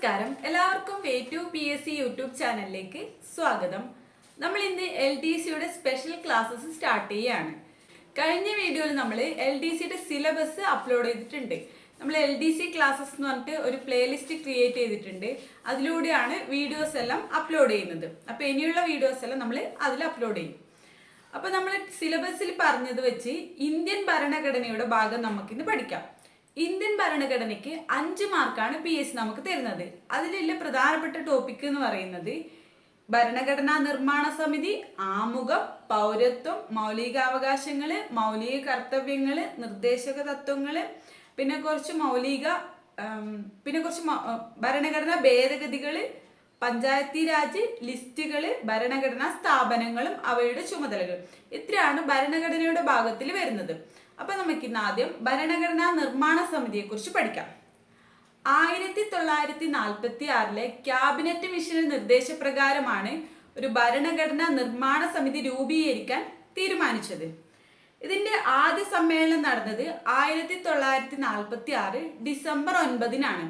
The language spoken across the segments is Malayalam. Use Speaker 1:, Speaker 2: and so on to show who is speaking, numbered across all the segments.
Speaker 1: നമസ്കാരം, എല്ലാവർക്കും Way2PSC യൂട്യൂബ് ചാനലിലേക്ക് സ്വാഗതം. നമ്മൾ ഇന്ന് LDCയുടെ സ്പെഷ്യൽ ക്ലാസ്സസ് സ്റ്റാർട്ട് ചെയ്യുകയാണ്. കഴിഞ്ഞ വീഡിയോയിൽ നമ്മൾ LDCയുടെ സിലബസ് അപ്ലോഡ് ചെയ്തിട്ടുണ്ട്. നമ്മൾ LDC ക്ലാസ്സസ് എന്ന് പറഞ്ഞിട്ട് ഒരു പ്ലേലിസ്റ്റ് ക്രിയേറ്റ് ചെയ്തിട്ടുണ്ട്. അതിലൂടെയാണ് വീഡിയോസ് എല്ലാം അപ്ലോഡ് ചെയ്യുന്നത്. അപ്പോൾ ഇനിയുള്ള വീഡിയോസ് എല്ലാം നമ്മൾ അതിൽ അപ്ലോഡ് ചെയ്യും. അപ്പോൾ നമ്മൾ സിലബസിൽ പറഞ്ഞത് വെച്ച് ഇന്ത്യൻ ഭരണഘടനയുടെ ഭാഗം നമുക്കിന്ന് പഠിക്കാം. ഇന്ത്യൻ ഭരണഘടനയ്ക്ക് 5 മാർക്കാണ് PSC നമുക്ക് തരുന്നത്. അതിലുള്ള പ്രധാനപ്പെട്ട ടോപ്പിക് എന്ന് പറയുന്നത് ഭരണഘടനാ നിർമ്മാണ സമിതി, ആമുഖം, പൗരത്വം, മൗലികാവകാശങ്ങള്, മൗലിക കർത്തവ്യങ്ങള്, നിർദ്ദേശക തത്വങ്ങള്, പിന്നെ കുറച്ച് ഭരണഘടനാ ഭേദഗതികള്, പഞ്ചായത്തി രാജ്, ലിസ്റ്റുകള്, ഭരണഘടനാ സ്ഥാപനങ്ങളും അവയുടെ ചുമതലകൾ. ഇത്രയാണ് ഭരണഘടനയുടെ ഭാഗത്തിൽ വരുന്നത്. അപ്പൊ നമുക്ക് ഇന്ന് ആദ്യം ഭരണഘടനാ നിർമ്മാണ സമിതിയെ കുറിച്ച് പഠിക്കാം. 1946 ക്യാബിനറ്റ് മിഷൻ നിർദ്ദേശപ്രകാരമാണ് ഒരു ഭരണഘടനാ നിർമ്മാണ സമിതി രൂപീകരിക്കാൻ തീരുമാനിച്ചത്. ഇതിന്റെ ആദ്യ സമ്മേളനം നടന്നത് 1946 ഡിസംബർ 9-നാണ്.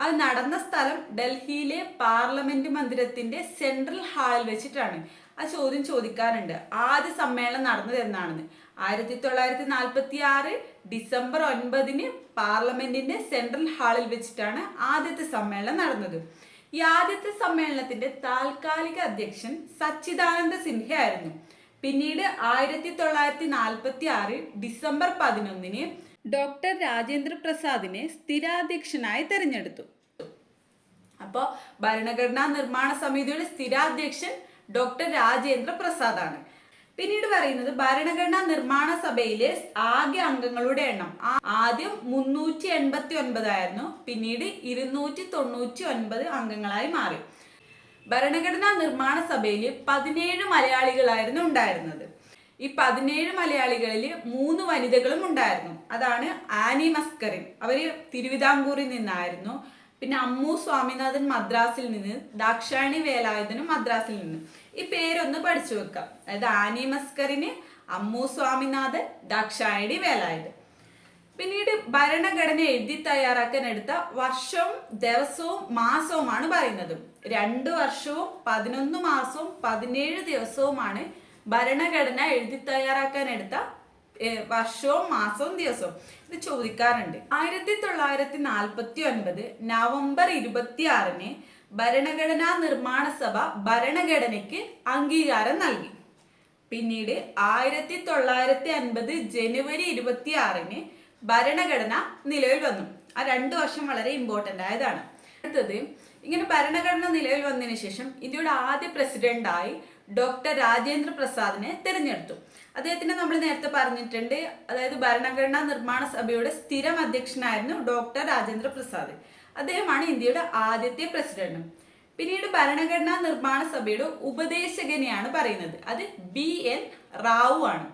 Speaker 1: അത് നടന്ന സ്ഥലം ഡൽഹിയിലെ പാർലമെന്റ് മന്ദിരത്തിന്റെ സെൻട്രൽ ഹാളിൽ വെച്ചിട്ടാണ്. ആ ചോദ്യം ചോദിക്കാറുണ്ട്, ആദ്യ സമ്മേളനം നടന്നത് എന്നാണെന്ന്. 1946 ഡിസംബർ 9-ന് പാർലമെന്റിന്റെ സെൻട്രൽ ഹാളിൽ വെച്ചിട്ടാണ് ആദ്യത്തെ സമ്മേളനം നടന്നത്. ഈ ആദ്യത്തെ സമ്മേളനത്തിന്റെ താൽക്കാലിക അധ്യക്ഷൻ സച്ചിദാനന്ദ സിൻഹ ആയിരുന്നു. പിന്നീട് 1946 ഡിസംബർ 11-ന് ഡോക്ടർ രാജേന്ദ്ര പ്രസാദിനെ സ്ഥിരാധ്യക്ഷനായി തെരഞ്ഞെടുത്തു. അപ്പോൾ ഭരണഘടനാ നിർമ്മാണ സമിതിയുടെ സ്ഥിരാധ്യക്ഷൻ ഡോക്ടർ രാജേന്ദ്ര പ്രസാദ് ആണ്. പിന്നീട് പറയുന്നത് ഭരണഘടനാ നിർമ്മാണ സഭയിലെ ആകെ അംഗങ്ങളുടെ എണ്ണം ആദ്യം 389 ആയിരുന്നു, പിന്നീട് 299 അംഗങ്ങളായി മാറി. ഭരണഘടനാ നിർമ്മാണ സഭയിൽ 17 മലയാളികളായിരുന്നു ഉണ്ടായിരുന്നത്. ഈ 17 മലയാളികളിൽ 3 വനിതകളും ഉണ്ടായിരുന്നു. അതാണ് ആനി മസ്കറിൻ, അവര് തിരുവിതാംകൂറിൽ നിന്നായിരുന്നു. പിന്നെ അമ്മു സ്വാമിനാഥൻ മദ്രാസിൽ നിന്ന്, ദാക്ഷായണി വേലായുധനും മദ്രാസിൽ നിന്ന്. ഈ പേരൊന്ന് പഠിച്ചു വെക്കാം. അതായത് ആനി മസ്കറിന്, അമ്മു സ്വാമിനാഥൻ, ദാക്ഷായണി വേലായുധൻ. പിന്നീട് ഭരണഘടന എഴുതി തയ്യാറാക്കാൻ എടുത്ത വർഷവും ദിവസവും മാസവുമാണ് പറയുന്നത്. 2 വർഷവും 11 മാസവും 17 ദിവസവുമാണ് ഭരണഘടന എഴുതി തയ്യാറാക്കാൻ എടുത്ത വർഷവും മാസവും ദിവസവും. ഇത് ചോദിക്കാറുണ്ട്. 1949 നവംബർ 26-ന് ഭരണഘടനാ നിർമ്മാണ സഭ ഭരണഘടനയ്ക്ക് അംഗീകാരം നൽകി. പിന്നീട് 1950 ജനുവരി 26-ന് ഭരണഘടന നിലവിൽ വന്നു. ആ 2 വർഷം വളരെ ഇമ്പോർട്ടൻ്റ് ആയതാണ്. അടുത്തത്, ഇങ്ങനെ ഭരണഘടന നിലവിൽ വന്നതിന് ശേഷം ഇന്ത്യയുടെ ആദ്യ പ്രസിഡന്റായി ഡോക്ടർ രാജേന്ദ്ര പ്രസാദിനെ തിരഞ്ഞെടുത്തു. അദ്ദേഹത്തിന് നമ്മൾ നേരത്തെ പറഞ്ഞിട്ടുണ്ട്, അതായത് ഭരണഘടനാ നിർമ്മാണ സഭയുടെ സ്ഥിരം അധ്യക്ഷനായിരുന്നു ഡോക്ടർ രാജേന്ദ്ര പ്രസാദ്. അദ്ദേഹമാണ് ഇന്ത്യയുടെ ആദ്യത്തെ പ്രസിഡന്റ്. പിന്നീട് ഭരണഘടനാ നിർമ്മാണ സഭയുടെ ഉപദേശകനെയാണ് പറയുന്നത്, അത് BN റാവു ആണ്.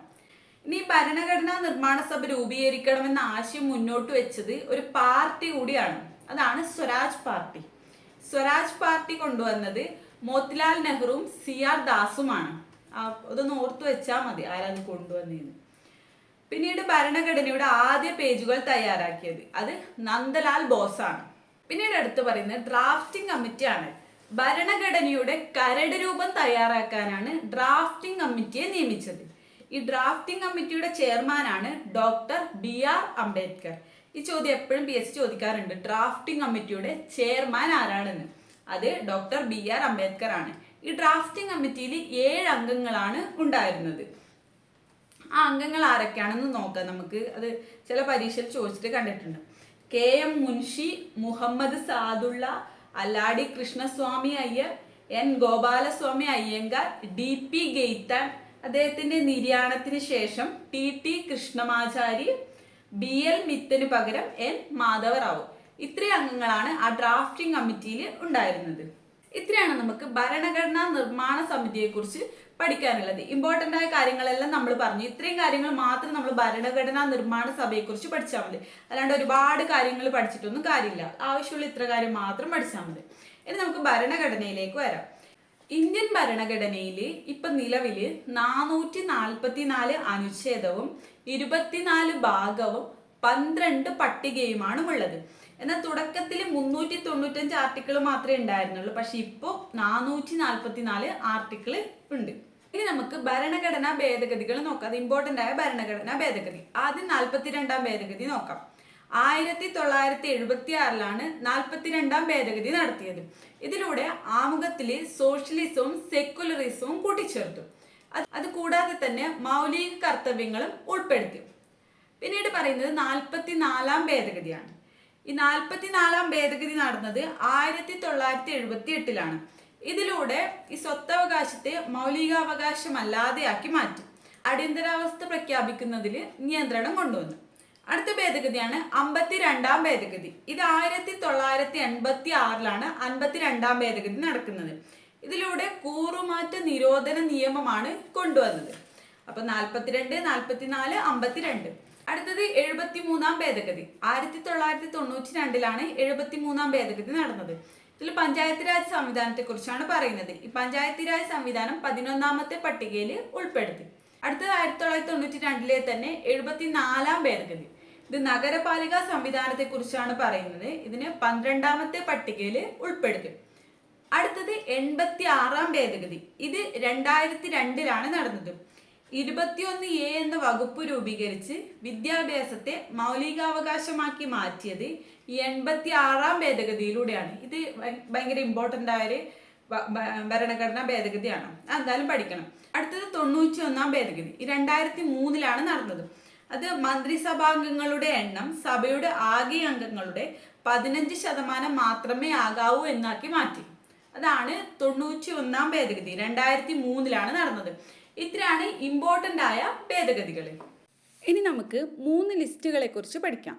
Speaker 1: ഇനി ഭരണഘടനാ നിർമ്മാണ സഭ രൂപീകരിക്കണമെന്ന ആശയം മുന്നോട്ട് വെച്ചത് ഒരു പാർട്ടി കൂടിയാണ്, അതാണ് സ്വരാജ് പാർട്ടി. സ്വരാജ് പാർട്ടി കൊണ്ടുവന്നത് മോത്തിലാൽ നെഹ്റുവും CR ദാസുമാണ്. അതൊന്ന് ഓർത്തു വെച്ചാൽ മതി ആരാണ് കൊണ്ടുവന്നതെന്ന്. പിന്നീട് ഭരണഘടനയുടെ ആദ്യ പേജുകൾ തയ്യാറാക്കിയത് അത് നന്ദലാൽ ബോസാണ്. പിന്നീട് അടുത്ത് പറയുന്നത് ഡ്രാഫ്റ്റിംഗ് കമ്മിറ്റിയാണ്. ഭരണഘടനയുടെ കരട് രൂപം തയ്യാറാക്കാനാണ് ഡ്രാഫ്റ്റിംഗ് കമ്മിറ്റിയെ നിയമിച്ചത്. ഈ ഡ്രാഫ്റ്റിംഗ് കമ്മിറ്റിയുടെ ചെയർമാനാണ് ഡോക്ടർ BR അംബേദ്കർ. ഈ ചോദ്യം എപ്പോഴും PSC ചോദിക്കാറുണ്ട്, ഡ്രാഫ്റ്റിംഗ് കമ്മിറ്റിയുടെ ചെയർമാൻ ആരാണെന്ന്. അത് ഡോക്ടർ BR അംബേദ്കർ ആണ്. ഈ ഡ്രാഫ്റ്റിംഗ് കമ്മിറ്റിയിൽ 7 അംഗങ്ങളാണ് ഉണ്ടായിരുന്നത്. ആ അംഗങ്ങൾ ആരൊക്കെയാണെന്ന് നോക്കാം നമുക്ക്. അത് ചില പരീക്ഷയിൽ ചോദിച്ചിട്ട് കണ്ടിട്ടുണ്ട്. KM Munshi, Muhammad Saadulla, Alladi Krishnaswamy Iyer, N Gopalaswamy Iyengar, DP Khaitan, അദ്ദേഹത്തിന്റെ നിര്യാണത്തിന് ശേഷം TT കൃഷ്ണമാചാരി, BL മിത്തന് പകരം N മാധവറാവു. ഇത്രയും അംഗങ്ങളാണ് ആ ഡ്രാഫ്റ്റിംഗ് കമ്മിറ്റിയിൽ ഉണ്ടായിരുന്നത്. ഇത്രയാണ് നമുക്ക് ഭരണഘടനാ നിർമ്മാണ സമിതിയെ കുറിച്ച് പഠിക്കാനുള്ളത്. ഇമ്പോർട്ടൻ്റ് ആയ കാര്യങ്ങളെല്ലാം നമ്മൾ പറഞ്ഞു. ഇത്രയും കാര്യങ്ങൾ മാത്രം നമ്മൾ ഭരണഘടനാ നിർമ്മാണ സഭയെ കുറിച്ച് പഠിച്ചാൽ മതി. അല്ലാണ്ട് ഒരുപാട് കാര്യങ്ങൾ പഠിച്ചിട്ടൊന്നും കാര്യമില്ല. ആവശ്യമുള്ള ഇത്ര കാര്യം മാത്രം പഠിച്ചാൽ മതി. ഇനി നമുക്ക് ഭരണഘടനയിലേക്ക് വരാം. ഇന്ത്യൻ ഭരണഘടനയിൽ ഇപ്പൊ നിലവില് 444 അനുച്ഛേദവും 24 ഭാഗവും 12 പട്ടികയുമാണ് ഉള്ളത്. എന്നാൽ തുടക്കത്തിൽ 395 ആർട്ടിക്കിൾ മാത്രമേ ഉണ്ടായിരുന്നുള്ളൂ. പക്ഷെ ഇപ്പോൾ 444 ആർട്ടിക്കിൾ ഉണ്ട്. ഇനി നമുക്ക് ഭരണഘടനാ ഭേദഗതികൾ നോക്കാം. അത് ഇമ്പോർട്ടൻ്റ് ആയ ഭരണഘടനാ ഭേദഗതി. ആദ്യം 42ാം ഭേദഗതി നോക്കാം. 1976 42ാം ഭേദഗതി നടത്തിയത്. ഇതിലൂടെ ആമുഖത്തിൽ സോഷ്യലിസവും സെക്കുലറിസവും കൂട്ടിച്ചേർത്തു. അത് കൂടാതെ തന്നെ മൗലിക കർത്തവ്യങ്ങളും ഉൾപ്പെടുത്തി. പിന്നീട് പറയുന്നത് 44ാം ഭേദഗതിയാണ്. ഈ 44ാം ഭേദഗതി നടന്നത് 1978 ഇതിലൂടെ ഈ സ്വത്തവകാശത്തെ മൗലികാവകാശമല്ലാതെയാക്കി മാറ്റി. അടിയന്തരാവസ്ഥ പ്രഖ്യാപിക്കുന്നതിൽ നിയന്ത്രണം കൊണ്ടുവന്നു. അടുത്ത ഭേദഗതിയാണ് 52ാം ഭേദഗതി. ഇത് 1986 52ാം ഭേദഗതി നടക്കുന്നത്. ഇതിലൂടെ കൂറുമാറ്റ നിരോധന നിയമമാണ് കൊണ്ടുവന്നത്. അപ്പൊ 42, 44, 52. അടുത്തത് 73ാം ഭേദഗതി. 1992 73ാം ഭേദഗതി നടന്നത്. ഇതിൽ പഞ്ചായത്ത് രാജ് സംവിധാനത്തെ കുറിച്ചാണ് പറയുന്നത്. ഈ പഞ്ചായത്ത് രാജ് സംവിധാനം 11ാമത്തെ പട്ടികയിൽ ഉൾപ്പെടുത്തി. അടുത്തത് 1992 തന്നെ 74ാം ഭേദഗതി. ഇത് നഗരപാലിക സംവിധാനത്തെ കുറിച്ചാണ് പറയുന്നത്. ഇതിന് 12ാമത്തെ പട്ടികയിൽ ഉൾപ്പെടുത്തി. അടുത്തത് 86ാം ഭേദഗതി. ഇത് 2002 നടന്നത്. 21A എന്ന വകുപ്പ് രൂപീകരിച്ച് വിദ്യാഭ്യാസത്തെ മൗലികാവകാശമാക്കി മാറ്റിയത് ഈ 86ാം ഭേദഗതിയിലൂടെയാണ്. ഇത് ഭയങ്കര ഇമ്പോർട്ടൻ്റ് ആയ ഒരു ഭരണഘടനാ ഭേദഗതിയാണ്. എന്തായാലും പഠിക്കണം. അടുത്തത് 91ാം ഭേദഗതി. ഈ 2003 നടന്നത്. അത് മന്ത്രിസഭാംഗങ്ങളുടെ എണ്ണം സഭയുടെ ആകെ അംഗങ്ങളുടെ 15% മാത്രമേ ആകാവൂ എന്നാക്കി മാറ്റി. അതാണ് 91ാം ഭേദഗതി. 2003 നടന്നത്. ഇത്രയാണ് ഇമ്പോർട്ടൻ്റ് ആയ ഭേദഗതികൾ. ഇനി നമുക്ക് 3 ലിസ്റ്റുകളെ കുറിച്ച് പഠിക്കാം.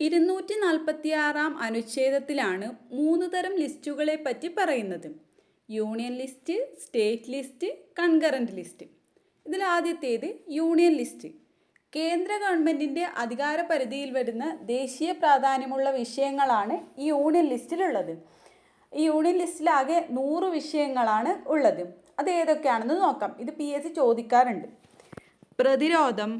Speaker 1: 246ാം അനുച്ഛേദത്തിലാണ് 3 തരം ലിസ്റ്റുകളെ പറ്റി പറയുന്നത്. Union list, state list, concurrent list. ഇതിൽ ആദ്യത്തേത് യൂണിയൻ ലിസ്റ്റ്. കേന്ദ്ര ഗവൺമെൻറ്റിൻ്റെ അധികാര പരിധിയിൽ വരുന്ന ദേശീയ പ്രാധാന്യമുള്ള വിഷയങ്ങളാണ് ഈ യൂണിയൻ ലിസ്റ്റിലുള്ളത്. ഈ യൂണിയൻ ലിസ്റ്റിലാകെ 100 വിഷയങ്ങളാണ് ഉള്ളത്. അത് ഏതൊക്കെയാണെന്ന് നോക്കാം. ഇത് PSC ചോദിക്കാറുണ്ട്. പ്രതിരോധം,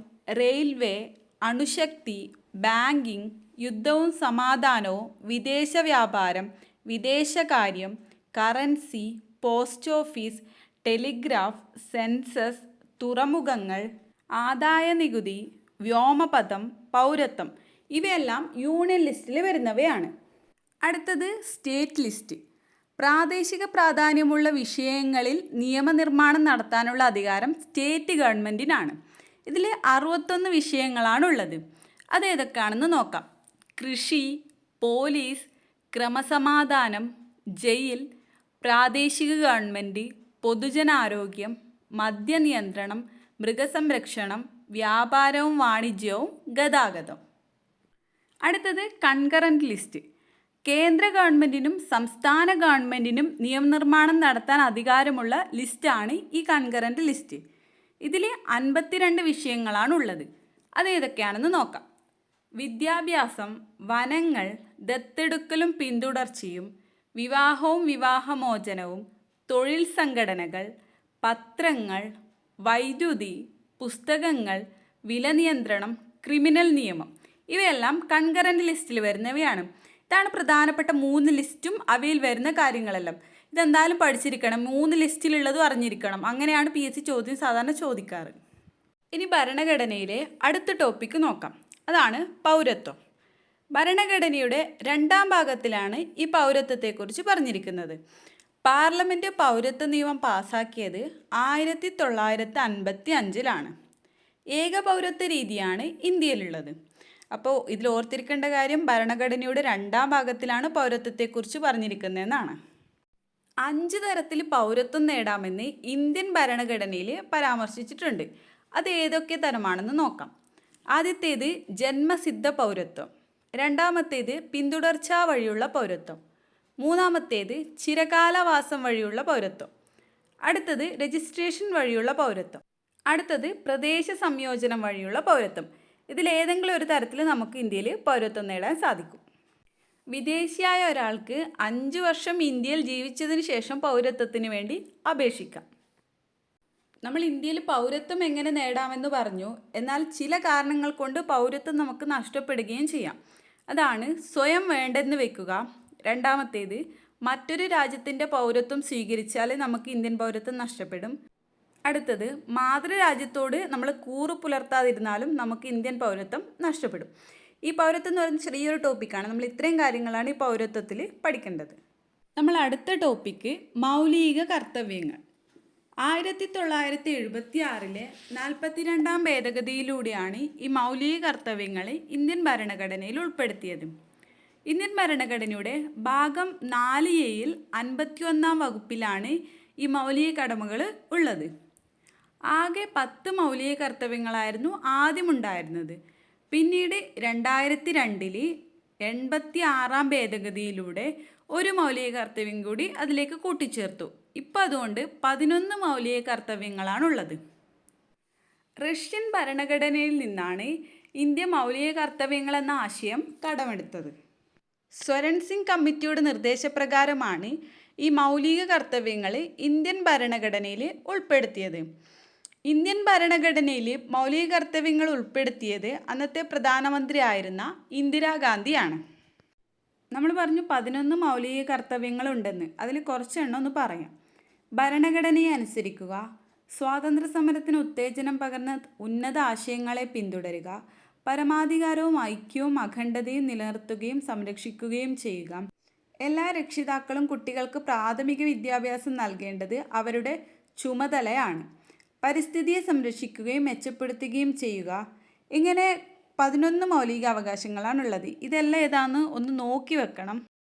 Speaker 1: റെയിൽവേ, അണുശക്തി, ബാങ്കിങ്, യുദ്ധവും സമാധാനവും, വിദേശ വ്യാപാരം, വിദേശകാര്യം, currency, post office, telegraph, census, തുറമുഖങ്ങൾ, ആദായ നികുതി, വ്യോമപഥം, പൗരത്വം ഇവയെല്ലാം യൂണിയൻ ലിസ്റ്റിൽ വരുന്നവയാണ്. അടുത്തത് സ്റ്റേറ്റ് ലിസ്റ്റ്. പ്രാദേശിക പ്രാധാന്യമുള്ള വിഷയങ്ങളിൽ നിയമനിർമ്മാണം നടത്താനുള്ള അധികാരം സ്റ്റേറ്റ് ഗവൺമെൻറ്റിനാണ്. ഇതിൽ 61 വിഷയങ്ങളാണുള്ളത്. അതേതൊക്കെയാണെന്ന് നോക്കാം. കൃഷി, പോലീസ്, ക്രമസമാധാനം, ജയിൽ, പ്രാദേശിക ഗവൺമെൻറ്, പൊതുജനാരോഗ്യം, മദ്യനിയന്ത്രണം, മൃഗസംരക്ഷണം, വ്യാപാരവും വാണിജ്യവും, ഗതാഗതം. അടുത്തത് കൺകറന്റ് ലിസ്റ്റ്. കേന്ദ്ര ഗവൺമെൻറ്റിനും സംസ്ഥാന ഗവൺമെൻറ്റിനും നിയമനിർമ്മാണം നടത്താൻ അധികാരമുള്ള ലിസ്റ്റാണ് ഈ കൺകറന്റ് ലിസ്റ്റ്. ഇതിൽ 52 വിഷയങ്ങളാണുള്ളത്. അതേതൊക്കെയാണെന്ന് നോക്കാം. വിദ്യാഭ്യാസം, വനങ്ങൾ, ദത്തെടുക്കലും പിന്തുടർച്ചയും, വിവാഹവും വിവാഹമോചനവും, തൊഴിൽ സംഘടനകൾ, പത്രങ്ങൾ, വൈദ്യുതി, പുസ്തകങ്ങൾ, വില നിയന്ത്രണം, ക്രിമിനൽ നിയമം ഇവയെല്ലാം കൺകറന്റ് ലിസ്റ്റിൽ വരുന്നവയാണ്. ഇതാണ് പ്രധാനപ്പെട്ട 3 ലിസ്റ്റും അവയിൽ വരുന്ന കാര്യങ്ങളെല്ലാം. ഇതെന്തായാലും പഠിച്ചിരിക്കണം. 3 ലിസ്റ്റിലുള്ളതും അറിഞ്ഞിരിക്കണം. അങ്ങനെയാണ് PSC ചോദ്യം സാധാരണ ചോദിക്കാറ്. ഇനി ഭരണഘടനയിലെ അടുത്ത ടോപ്പിക്ക് നോക്കാം. അതാണ് പൗരത്വം. ഭരണഘടനയുടെ 2ാം ഭാഗത്തിലാണ് ഈ പൗരത്വത്തെക്കുറിച്ച് പറഞ്ഞിരിക്കുന്നത്. പാർലമെൻറ്റ് പൗരത്വ നിയമം പാസാക്കിയത് 1955 ഏക പൗരത്വ രീതിയാണ് ഇന്ത്യയിലുള്ളത്. അപ്പോൾ ഇതിൽ ഓർത്തിരിക്കേണ്ട കാര്യം ഭരണഘടനയുടെ 2ാം ഭാഗത്തിലാണ് പൗരത്വത്തെക്കുറിച്ച് പറഞ്ഞിരിക്കുന്നതെന്നാണ്. 5 തരത്തിൽ പൗരത്വം നേടാമെന്ന് ഇന്ത്യൻ ഭരണഘടനയിൽ പരാമർശിച്ചിട്ടുണ്ട്. അത് ഏതൊക്കെ തരമാണെന്ന് നോക്കാം. ആദ്യത്തേത് ജന്മസിദ്ധ പൗരത്വം, രണ്ടാമത്തേത് പിന്തുടർച്ചാ വഴിയുള്ള പൗരത്വം, മൂന്നാമത്തേത് ചിരകാലവാസം വഴിയുള്ള പൗരത്വം, അടുത്തത് രജിസ്ട്രേഷൻ വഴിയുള്ള പൗരത്വം, അടുത്തത് പ്രദേശ സംയോജനം വഴിയുള്ള പൗരത്വം. ഇതിലേതെങ്കിലും ഒരു തരത്തിൽ നമുക്ക് ഇന്ത്യയിൽ പൗരത്വം നേടാൻ സാധിക്കും. വിദേശിയായ ഒരാൾക്ക് 5 വർഷം ഇന്ത്യയിൽ ജീവിച്ചതിന് ശേഷം പൗരത്വത്തിന് വേണ്ടി അപേക്ഷിക്കാം. നമ്മൾ ഇന്ത്യയിൽ പൗരത്വം എങ്ങനെ നേടാമെന്ന് പറഞ്ഞു. എന്നാൽ ചില കാരണങ്ങൾ കൊണ്ട് പൗരത്വം നമുക്ക് നഷ്ടപ്പെടുകയും ചെയ്യാം. അതാണ് സ്വയം വേണ്ടെന്ന് വെക്കുക. രണ്ടാമത്തേത്, മറ്റൊരു രാജ്യത്തിൻ്റെ പൗരത്വം സ്വീകരിച്ചാൽ നമുക്ക് ഇന്ത്യൻ പൗരത്വം നഷ്ടപ്പെടും. അടുത്തത്, മാതൃരാജ്യത്തോട് നമ്മൾ കൂറ് പുലർത്താതിരുന്നാലും നമുക്ക് ഇന്ത്യൻ പൗരത്വം നഷ്ടപ്പെടും. ഈ പൗരത്വം എന്ന് പറയുന്നത് ചെറിയൊരു ടോപ്പിക്കാണ്. നമ്മൾ ഇത്രയും കാര്യങ്ങളാണ് ഈ പൗരത്വത്തിൽ പഠിക്കേണ്ടത്. നമ്മൾ അടുത്ത ടോപ്പിക്ക് മൗലിക കർത്തവ്യങ്ങൾ. 1976 42-ാം ഭേദഗതിയിലൂടെയാണ് ഈ മൗലിക കർത്തവ്യങ്ങൾ ഇന്ത്യൻ ഭരണഘടനയിൽ ഉൾപ്പെടുത്തിയത്. ഇന്ത്യൻ ഭരണഘടനയുടെ ഭാഗം 4A-യിൽ 51-ാം വകുപ്പിലാണ് ഈ മൗലിക കടമകൾ ഉള്ളത്. ആകെ 10 മൗലിക കർത്തവ്യങ്ങളായിരുന്നു ആദ്യമുണ്ടായിരുന്നത്. പിന്നീട് 2002-ൽ 86-ാം ഭേദഗതിയിലൂടെ ഒരു മൗലിക കർത്തവ്യം കൂടി അതിലേക്ക് കൂട്ടിച്ചേർത്തു. ഇപ്പോൾ അതുകൊണ്ട് 11 മൗലിക കർത്തവ്യങ്ങളാണുള്ളത്. റഷ്യൻ ഭരണഘടനയിൽ നിന്നാണ് ഇന്ത്യ മൗലിക കർത്തവ്യങ്ങൾ എന്ന ആശയം കടമെടുത്തത്. സ്വരൺ സിംഗ് കമ്മിറ്റിയുടെ നിർദ്ദേശപ്രകാരമാണ് ഈ മൗലിക കർത്തവ്യങ്ങൾ ഇന്ത്യൻ ഭരണഘടനയിൽ ഉൾപ്പെടുത്തിയത്. ഇന്ത്യൻ ഭരണഘടനയിൽ മൗലിക കർത്തവ്യങ്ങൾ ഉൾപ്പെടുത്തിയത് അന്നത്തെ പ്രധാനമന്ത്രി ആയിരുന്ന ഇന്ദിരാഗാന്ധിയാണ്. നമ്മൾ പറഞ്ഞു 11 മൗലിക കർത്തവ്യങ്ങളുണ്ടെന്ന്. അതിൽ കുറച്ചെണ്ണം ഒന്ന് പറയാം. ഭരണഘടനയെ അനുസരിക്കുക, സ്വാതന്ത്ര്യ സമരത്തിന് ഉത്തേജനം പകർന്ന ഉന്നത ആശയങ്ങളെ പിന്തുടരുക, പരമാധികാരവും ഐക്യവും അഖണ്ഡതയും നിലനിർത്തുകയും സംരക്ഷിക്കുകയും ചെയ്യുക, എല്ലാ രക്ഷിതാക്കളും കുട്ടികൾക്ക് പ്രാഥമിക വിദ്യാഭ്യാസം നൽകേണ്ടത് അവരുടെ ചുമതലയാണ്, പരിസ്ഥിതിയെ സംരക്ഷിക്കുകയും മെച്ചപ്പെടുത്തുകയും ചെയ്യുക. ഇങ്ങനെ 11 മൗലിക അവകാശങ്ങളാണുള്ളത്. ഇതെല്ലാം ഏതാണെന്ന് ഒന്ന് നോക്കി വെക്കണം.